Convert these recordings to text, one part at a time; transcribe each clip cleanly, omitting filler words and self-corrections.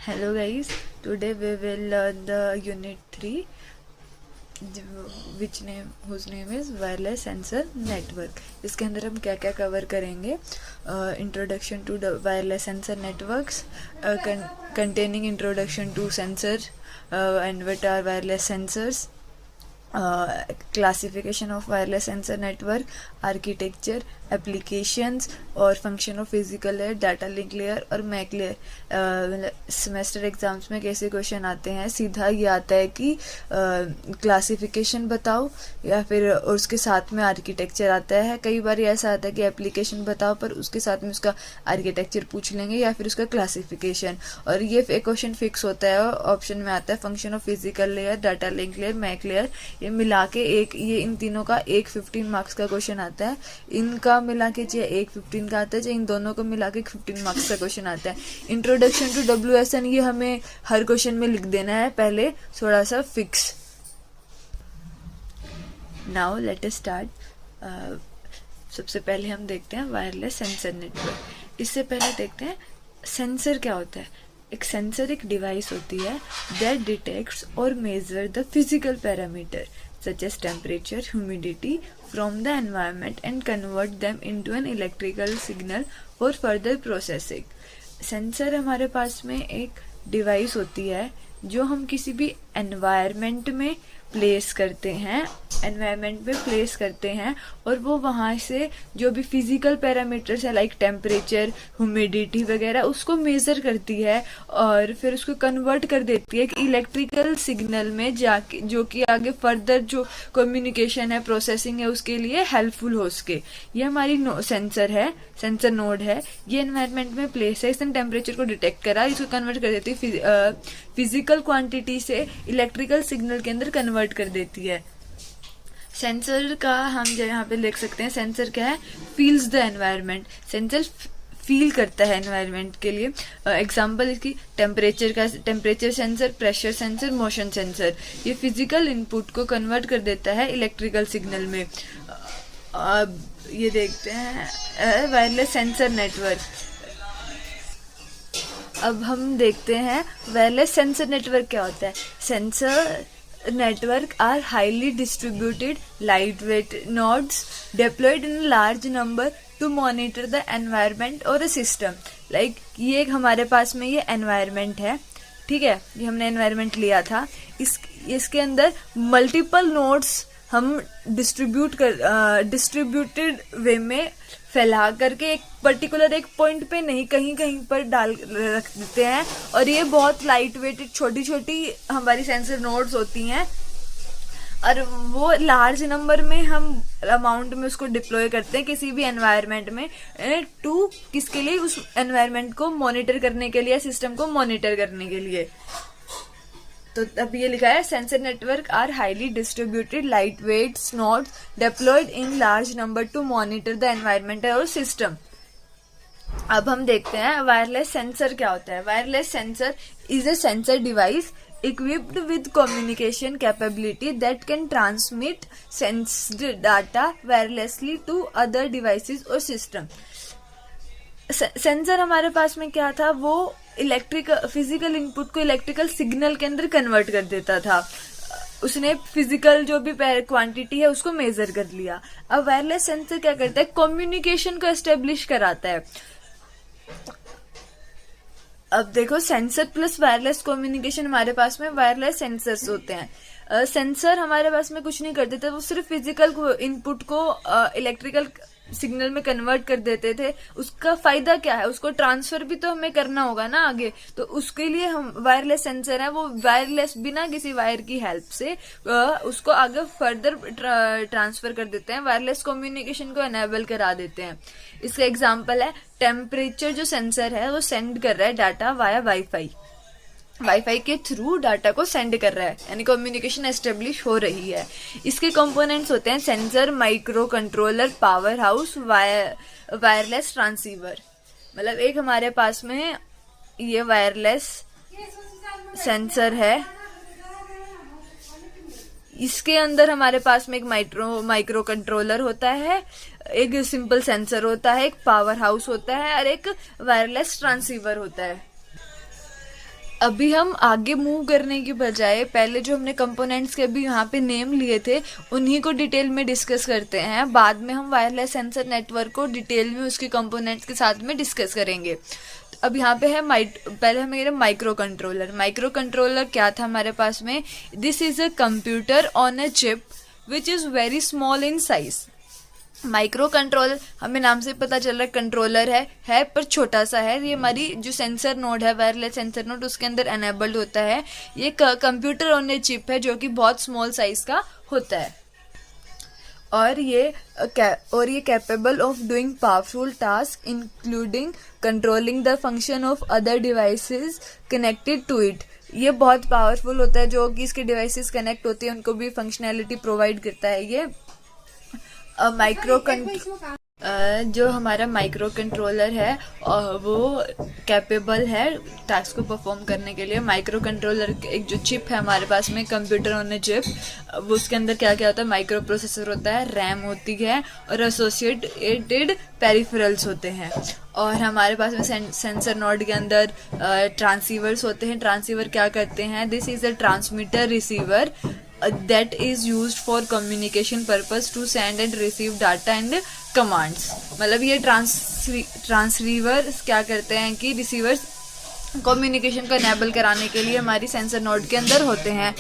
Hello guys, today we will learn the unit 3 whose name is wireless sensor network. इसके अंदर हम क्या क्या कवर करेंगे? Introduction to the wireless sensor networks, containing introduction to sensor and what are wireless sensors, classification of wireless sensor network, architecture, applications और function of physical layer, data link layer और MAC layer. Semester exams में कैसे question आते हैं? सीधा ये आता है कि क्लासिफिकेशन बताओ या फिर उसके साथ में आर्किटेक्चर आता है. कई बार ऐसा आता है कि एप्लीकेशन बताओ पर उसके साथ में उसका आर्किटेक्चर पूछ लेंगे या फिर उसका क्लासिफिकेशन. और ये क्वेश्चन फिक्स होता है, ऑप्शन में आता है function of physical layer, data link layer, MAC layer. ये मिला के ये इन तीनों का एक 15 मार्क्स का क्वेश्चन आता है. इनका मिला के चाहे एक 15 का आता है, चाहे इन दोनों को मिला के 15 मार्क्स का क्वेश्चन आता है. इंट्रोडक्शन टू WSN ये हमें हर क्वेश्चन में लिख देना है पहले, थोड़ा सा fix. Now let us start. सबसे पहले हम देखते हैं वायरलेस सेंसर नेटवर्क. इससे पहले देखते हैं सेंसर क्या होता है. एक सेंसर एक डिवाइस होती है दैट डिटेक्ट्स और measure the physical parameter such as temperature, humidity from the environment and convert them into an electrical signal for further processing. Sensor हमारे पास में एक डिवाइस होती है जो हम किसी भी एनवायरनमेंट में प्लेस करते हैं, और वो वहाँ से जो भी फिजिकल पैरामीटर्स है लाइक टेम्परेचर, ह्यूमिडिटी वगैरह उसको मेज़र करती है और फिर उसको कन्वर्ट कर देती है इलेक्ट्रिकल सिग्नल में जाके, जो कि आगे फर्दर जो कम्युनिकेशन है, प्रोसेसिंग है, उसके लिए हेल्पफुल हो सके. ये हमारी सेंसर है, सेंसर नोड है. ये एनवायरनमेंट में प्लेस है, इसने टेम्परेचर को डिटेक्ट करा, इसको कन्वर्ट कर देती है फिजिकल क्वांटिटी से इलेक्ट्रिकल सिग्नल के अंदर कन्वर्ट कर देती है. सेंसर का हम यहाँ पे लिख सकते हैं, सेंसर क्या है? Feels the environment. Sensor feel करता है एनवायरनमेंट के लिए. एग्जांपल इसकी temperature sensor, pressure sensor, motion sensor. ये फिजिकल इनपुट को कन्वर्ट कर देता है इलेक्ट्रिकल सिग्नल में. अब ये देखते हैं वायरलेस सेंसर नेटवर्क. अब हम देखते हैं वायरलेस सेंसर नेटवर्क क्या होता है. Sensor network are highly distributed lightweight nodes deployed in a large number to monitor the environment or a system. like ये एक हमारे पास में ये environment है, ठीक है, ये हमने environment लिया था. इसके अंदर मल्टीपल नोड्स हम डिस्ट्रीब्यूटेड वे में फैला करके एक पर्टिकुलर एक पॉइंट पे नहीं, कहीं कहीं पर डाल रख देते हैं. और ये बहुत लाइट वेटेड छोटी छोटी हमारी सेंसर नोड्स होती हैं और वो लार्ज नंबर में हम अमाउंट में उसको डिप्लॉय करते हैं किसी भी एनवायरनमेंट में, टू किसके लिए? उस एनवायरनमेंट को मॉनिटर करने के लिए, सिस्टम को मॉनिटर करने के लिए. तो अब ये लिखा है sensor network are highly distributed light weight nodes deployed in large number to monitor the environment और सिस्टम. अब हम देखते हैं वायरलेस सेंसर क्या होता है. Wireless sensor is a sensor device equipped with communication capability that can transmit sensed data wirelessly to other devices or system. Sensor हमारे पास में क्या था? वो फिजिकल इनपुट को इलेक्ट्रिकल सिग्नल के अंदर कन्वर्ट कर देता था. उसने फिजिकल जो भी क्वांटिटी है उसको मेजर कर लिया. अब वायरलेस सेंसर क्या करता है? कम्युनिकेशन को एस्टेब्लिश कराता है. अब देखो, सेंसर प्लस वायरलेस कम्युनिकेशन हमारे पास में वायरलेस सेंसर्स होते हैं. सेंसर हमारे पास में कुछ नहीं करते थे, वो सिर्फ फिजिकल इनपुट को इलेक्ट्रिकल सिग्नल में कन्वर्ट कर देते थे. उसका फायदा क्या है? उसको ट्रांसफर भी तो हमें करना होगा ना आगे, तो उसके लिए हम वायरलेस सेंसर है, वो वायरलेस बिना किसी वायर की हेल्प से उसको आगे फर्दर ट्रांसफर कर देते हैं, वायरलेस कम्युनिकेशन को एनेबल करा देते हैं. इसका एग्जांपल है टेम्परेचर. जो सेंसर है वो सेंड कर रहा है डाटा वाया वाईफाई के थ्रू डाटा को सेंड कर रहा है, यानी कम्युनिकेशन एस्टेब्लिश हो रही है. इसके कंपोनेंट्स होते हैं sensor, micro controller, power house, wireless transceiver. मतलब एक हमारे पास में ये वायरलेस सेंसर है, इसके अंदर हमारे पास में एक माइक्रो कंट्रोलर होता है, एक सिंपल सेंसर होता है, एक पावर हाउस होता है और एक वायरलेस ट्रांसीवर होता है. अभी हम आगे मूव करने की बजाय पहले जो हमने कंपोनेंट्स के अभी यहाँ पे नेम लिए थे उन्हीं को डिटेल में डिस्कस करते हैं। बाद में हम वायरलेस सेंसर नेटवर्क को डिटेल में उसके कंपोनेंट्स के साथ में डिस्कस करेंगे। अब यहाँ पे है पहले हमें कह रहे माइक्रो कंट्रोलर। माइक्रो कंट्रोलर क्या था हमारे पास में? This is a computer on a chip which is very small in size. Micro controller हमें नाम से पता चल रहा है कंट्रोलर है पर छोटा सा है। ये हमारी जो सेंसर नोड है, वायरलेस सेंसर नोड, उसके अंदर एनेबल्ड होता है। ये कंप्यूटर ऑन ए चिप है जो कि बहुत स्मॉल साइज का होता है और ये capable of doing powerful task including controlling the function of other devices connected to it. ये बहुत पावरफुल होता है, जो कि इसके डिवाइसेस कनेक्ट होती हैं उनको भी फंक्शनैलिटी प्रोवाइड करता है। ये जो हमारा माइक्रो कंट्रोलर है वो कैपेबल है टास्क को परफॉर्म करने के लिए। माइक्रो कंट्रोलर एक जो चिप है हमारे पास में, कंप्यूटर ऑन अ चिप, वो उसके अंदर क्या क्या होता है? माइक्रो प्रोसेसर होता है, रैम होती है और एसोसिएटेड पेरिफेरल्स होते हैं। और हमारे पास में सेंसर नोड के अंदर ट्रांसीवर्स होते हैं। ट्रांसीवर क्या करते हैं? This is a transmitter receiver that is used for communication purpose to send and receive data and commands। मतलब ये ट्रांसरीवर क्या करते हैं कि रिसीवर्स कम्युनिकेशन को एनेबल कराने के लिए हमारी सेंसर नोड के अंदर होते हैं।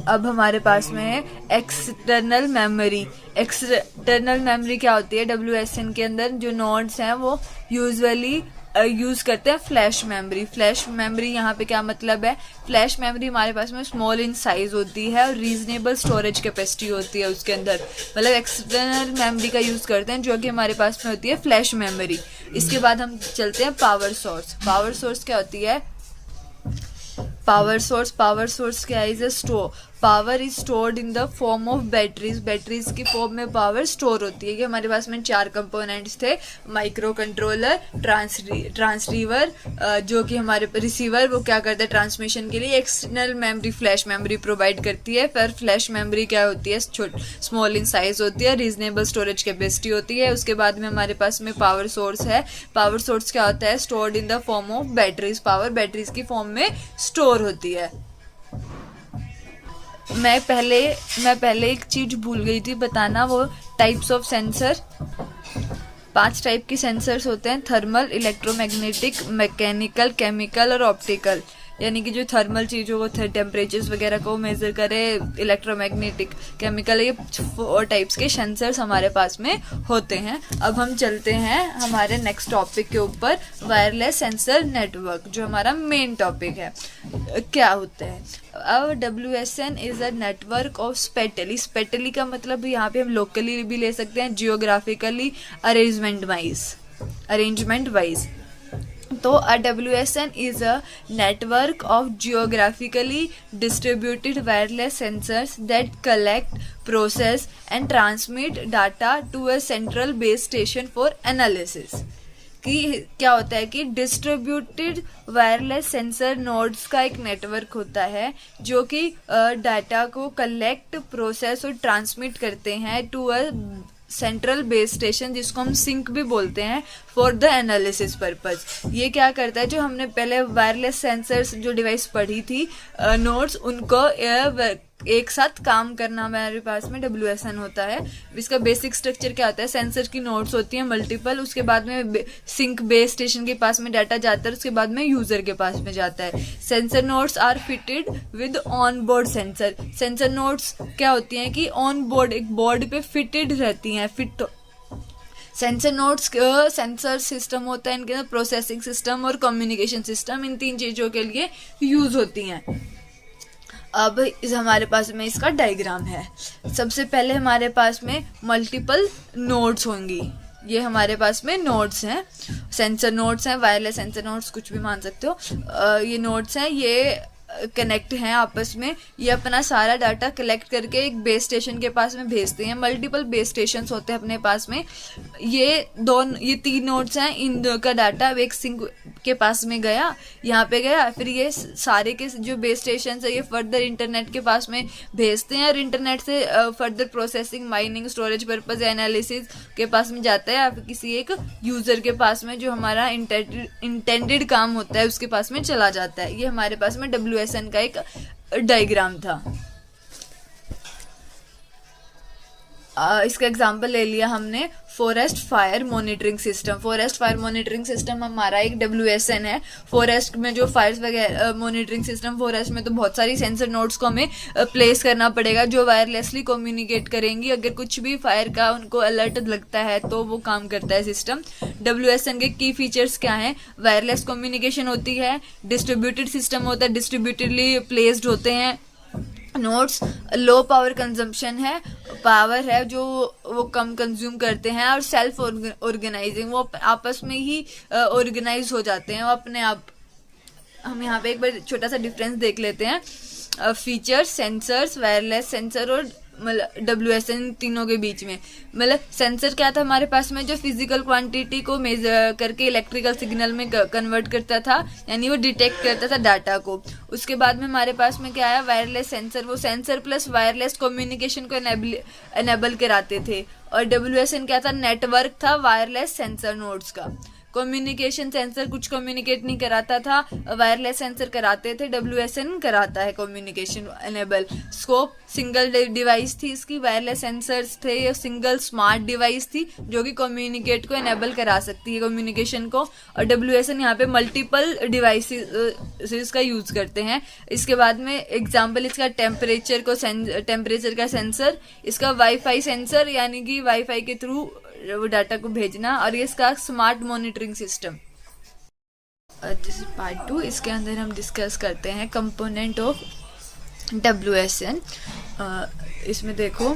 अब हमारे पास में है एक्सटर्नल मेमोरी। एक्सटर्नल मेमोरी क्या होती है? WSN के अंदर जो नोड्स हैं वो यूजुअली यूज करते हैं फ्लैश मेमोरी। फ्लैश मेमोरी यहाँ पे क्या मतलब है? फ्लैश मेमोरी हमारे पास में स्मॉल इन साइज होती है और रीजनेबल स्टोरेज कैपेसिटी होती है उसके अंदर। मतलब एक्सटर्नल मेमोरी का यूज करते हैं जो कि हमारे पास में होती है फ्लैश मेमोरी। इसके बाद हम चलते हैं पावर सोर्स। पावर सोर्स क्या होती है? पावर सोर्स क्या है? Power is stored in the form of batteries. Batteries की फॉर्म में पावर स्टोर होती है। कि हमारे पास में 4 कंपोनेंट्स थे, माइक्रो कंट्रोलर, ट्रांसरीवर, जो कि हमारे रिसीवर वो क्या करता है ट्रांसमिशन के लिए, external memory flash memory provide करती है। पर फ्लैश मेमोरी क्या होती है? स्मॉल इन साइज होती है, रीजनेबल स्टोरेज कैपेसिटी होती है। उसके बाद में हमारे पास में पावर सोर्स है। पावर सोर्स क्या होता है? Stored in the form of batteries. Power batteries की फॉर्म में स्टोर होती है। मैं पहले एक चीज भूल गई थी बताना, वो टाइप्स ऑफ सेंसर। 5 टाइप के सेंसर्स होते हैं: थर्मल, इलेक्ट्रोमैग्नेटिक, मैकेनिकल, केमिकल और ऑप्टिकल। यानी कि जो थर्मल चीज हो वो टेम्परेचर्स वगैरह को मेजर करे, इलेक्ट्रोमैग्नेटिक, केमिकल, ये 4 टाइप्स के सेंसर्स हमारे पास में होते हैं। अब हम चलते हैं हमारे नेक्स्ट टॉपिक के ऊपर, वायरलेस सेंसर नेटवर्क, जो हमारा मेन टॉपिक है। क्या होता है? अब WSN is a network of spatially का मतलब यहाँ पे हम लोकली भी ले सकते हैं, जियोग्राफिकली, अरेंजमेंट वाइज। तो a WSN is a network of geographically distributed wireless sensors that collect, process and transmit data to a central base station for analysis। कि क्या होता है कि डिस्ट्रीब्यूटेड वायरलेस सेंसर नोड्स का एक नेटवर्क होता है जो कि डाटा को कलेक्ट, प्रोसेस और ट्रांसमिट करते हैं to a central base station, जिसको हम सिंक भी बोलते हैं, फॉर द एनालिसिस पर्पज। ये क्या करता है? जो हमने पहले वायरलेस सेंसर्स जो डिवाइस पढ़ी थी, नोड्स, उनको एक साथ काम करना हमारे पास में WSN होता है। इसका बेसिक स्ट्रक्चर क्या होता है? सेंसर की नोड्स होती हैं मल्टीपल, उसके बाद में सिंक बेस स्टेशन के पास में डाटा जाता है, उसके बाद में यूजर के पास में जाता है। Sensor nodes are fitted with on board sensor. Sensor nodes क्या होती हैं कि ऑन बोर्ड, एक बोर्ड पे फिटेड रहती हैं। सेंसर नोड्स सेंसर सिस्टम होता है, इनके अंदर प्रोसेसिंग सिस्टम और कम्युनिकेशन सिस्टम, इन 3 चीजों के लिए यूज होती हैं। अब हमारे पास में इसका डायग्राम है। सबसे पहले हमारे पास में मल्टीपल नोड्स होंगी। ये हमारे पास में नोड्स हैं, सेंसर नोड्स हैं, वायरलेस सेंसर नोड्स कुछ भी मान सकते हो। ये नोड्स हैं, ये कनेक्ट हैं आपस में। ये अपना सारा डाटा कलेक्ट करके एक बेस स्टेशन के पास में भेजते हैं। मल्टीपल बेस स्टेशंस होते हैं अपने पास में। ये 3 नोड्स हैं, इन का डाटा एक सिंक के पास में गया, यहाँ पे गया, फिर ये सारे के जो बेस स्टेशन है ये फर्दर इंटरनेट के पास में भेजते हैं और इंटरनेट से further processing, mining, storage purpose, analysis के पास में जाता है, या फिर किसी एक यूजर के पास में जो हमारा इंटेंडेड काम होता है उसके पास में चला जाता है। ये हमारे पास में WSN का एक डायग्राम था। इसका एग्जांपल ले लिया हमने forest fire monitoring system. Forest fire monitoring system हमारा एक WSN है। फॉरेस्ट में जो फायर वगैरह मॉनिटरिंग सिस्टम, फॉरेस्ट में तो बहुत सारी सेंसर नोड्स को हमें प्लेस करना पड़ेगा जो वायरलेसली कम्युनिकेट करेंगी। अगर कुछ भी फायर का उनको अलर्ट लगता है तो वो काम करता है सिस्टम। WSN के की फीचर्स क्या हैं? वायरलेस कम्युनिकेशन होती है, डिस्ट्रीब्यूटेड सिस्टम होता है, डिस्ट्रीब्यूटेडली प्लेस्ड होते हैं नोड्स, लो पावर कंजम्पशन है, पावर है जो वो कम कंज्यूम करते हैं, और सेल्फ ऑर्गेनाइजिंग, वो आपस में ही ऑर्गेनाइज हो जाते हैं वो अपने आप। हम यहाँ पे एक बार छोटा सा डिफरेंस देख लेते हैं। फीचर्स, सेंसर्स, वायरलेस सेंसर और मतलब WSN तीनों के बीच में। मतलब सेंसर क्या था हमारे पास में, जो फिजिकल क्वांटिटी को मेजर करके इलेक्ट्रिकल सिग्नल में कन्वर्ट करता था, यानी वो डिटेक्ट करता था डाटा को। उसके बाद में हमारे पास में क्या आया? Wireless sensor. वो सेंसर प्लस वायरलेस कम्युनिकेशन को एनेबल कराते थे। और WSN क्या था? नेटवर्क था वायरलेस सेंसर नोड्स का। कम्युनिकेशन सेंसर कुछ कम्युनिकेट नहीं कराता था, वायरलेस सेंसर कराते थे, WSN कराता है communication enable. Scope single device थी इसकी, वायरलेस सेंसर्स थे, ये सिंगल स्मार्ट डिवाइस थी जो कि कम्युनिकेट को एनेबल करा सकती है कम्युनिकेशन को। और WSN यहाँ पे मल्टीपल डिवाइसेस का यूज करते हैं। इसके बाद में एग्जाम्पल इसका टेम्परेचर का सेंसर, इसका वाईफाई सेंसर यानी कि वाईफाई के थ्रू वो डाटा को भेजना, और ये इसका smart monitoring system. This is part 2। इसके अंदर हम डिस्कस करते हैं कंपोनेंट ऑफ WSN। इसमें देखो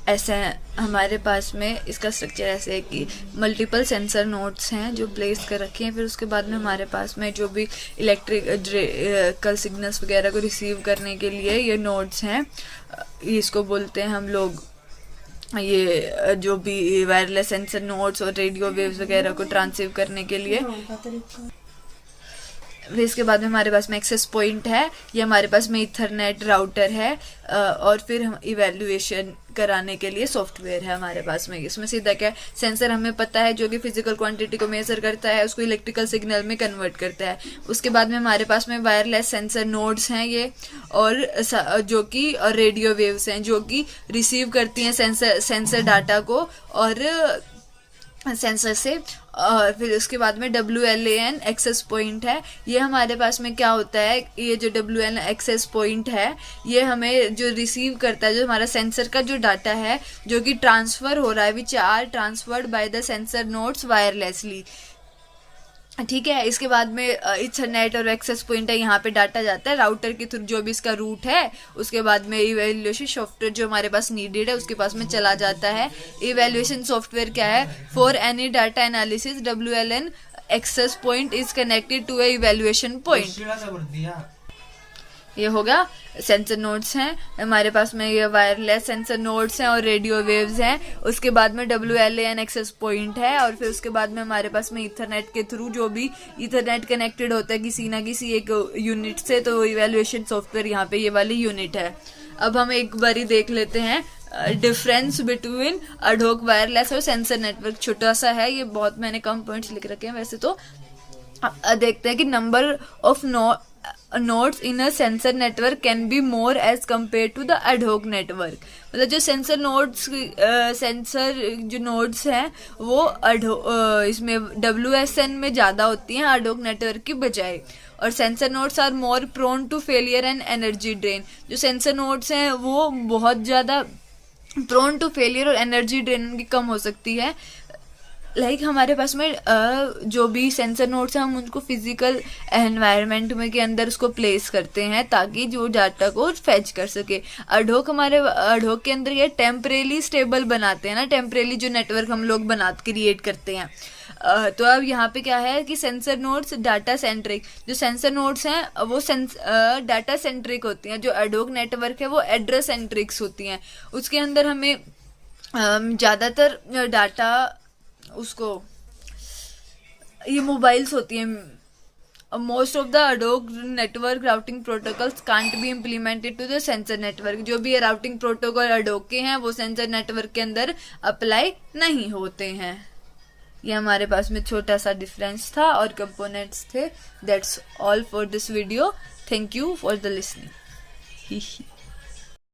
ऐसा हमारे पास में इसका स्ट्रक्चर ऐसे है कि मल्टीपल सेंसर नोड्स हैं जो प्लेस कर रखे हैं। फिर उसके बाद में हमारे पास में जो भी इलेक्ट्रिकल सिग्नल्स वगैरह को रिसीव करने के लिए ये नोड्स हैं, इसको बोलते हैं हम लोग, ये जो भी वायरलेस सेंसर नोड्स और रेडियो वेव्स वगैरह को ट्रांसफर करने के लिए। फिर इसके बाद में हमारे पास में एक्सेस पॉइंट है, ये हमारे पास में इथरनेट राउटर है, और फिर हम इवैल्यूएशन कराने के लिए सॉफ्टवेयर है हमारे पास में। इसमें सीधा क्या, सेंसर हमें पता है जो कि फिजिकल क्वांटिटी को मेजर करता है, उसको इलेक्ट्रिकल सिग्नल में कन्वर्ट करता है। उसके बाद में हमारे पास में वायरलेस सेंसर नोड्स हैं ये, और जो कि रेडियो वेव्स हैं जो कि रिसीव करती हैं सेंसर डाटा को और सेंसर से। और फिर उसके बाद में WLAN एक्सेस पॉइंट है। ये हमारे पास में क्या होता है, ये जो WLAN एक्सेस पॉइंट है ये हमें जो रिसीव करता है, जो हमारा सेंसर का जो डाटा है जो कि ट्रांसफर हो रहा है, which are transferred by the sensor nodes wirelessly. ठीक है। इसके बाद में इथरनेट और एक्सेस पॉइंट है, यहाँ पे डाटा जाता है राउटर के थ्रू, जो भी इसका रूट है। उसके बाद में इवैल्यूएशन सॉफ्टवेयर जो हमारे पास नीडेड है उसके पास में चला जाता है। इवैल्यूएशन सॉफ्टवेयर क्या है? For any data analysis WLAN access point is connected to a evaluation point. ये होगा सेंसर नोड्स हैं हमारे पास में, ये वायरलेस सेंसर नोड्स हैं और रेडियो वेव्स हैं। उसके बाद में WLAN एक्सेस पॉइंट है, और फिर उसके बाद में हमारे पास में इथरनेट के थ्रू जो भी इथरनेट कनेक्टेड होता है किसी ना किसी एक यूनिट से, तो इवैल्यूएशन सॉफ्टवेयर यहाँ पे ये वाली यूनिट है। अब हम एक बारी देख लेते हैं डिफरेंस बिटवीन एडहॉक वायरलेस और सेंसर नेटवर्क। छोटा सा है ये, बहुत मैंने कम पॉइंट्स लिख रखे हैं वैसे तो। देखते हैं कि number of nodes in a sensor network can be more as compared to the ad hoc network। मतलब जो सेंसर नोड्स जो नोड्स हैं वो इसमें WSN में ज़्यादा होती हैं ad hoc नेटवर्क की बजाय। और sensor nodes are more prone to failure and energy drain. जो सेंसर नोड्स हैं वो बहुत ज़्यादा प्रोन टू फेलियर और एनर्जी ड्रेन उनकी कम हो सकती है। लाइक हमारे पास में जो भी सेंसर नोड्स हैं हम उनको फिजिकल एनवायरनमेंट में के अंदर उसको प्लेस करते हैं ताकि जो डाटा को फैच कर सके। एडहॉक के अंदर ये टेम्परेली स्टेबल बनाते हैं ना, टेम्परेली जो नेटवर्क हम लोग क्रिएट करते हैं। तो अब यहाँ पे क्या है कि सेंसर नोड्स डाटा सेंट्रिक, जो सेंसर नोड्स हैं वो डाटा सेंट्रिक होती हैं। जो एडहॉक नेटवर्क है वो एड्रेस सेंट्रिक्स होती हैं। उसके अंदर हमें ज़्यादातर डाटा उसको ये मोबाइल्स होती हैं most of the ad hoc network routing protocols can't be implemented to the sensor network. जो भी राउटिंग प्रोटोकॉल अडोब के हैं वो सेंसर नेटवर्क के अंदर अप्लाई नहीं होते हैं। ये हमारे पास में छोटा सा डिफरेंस था और कंपोनेंट्स थे। That's all for this video. Thank you for the listening.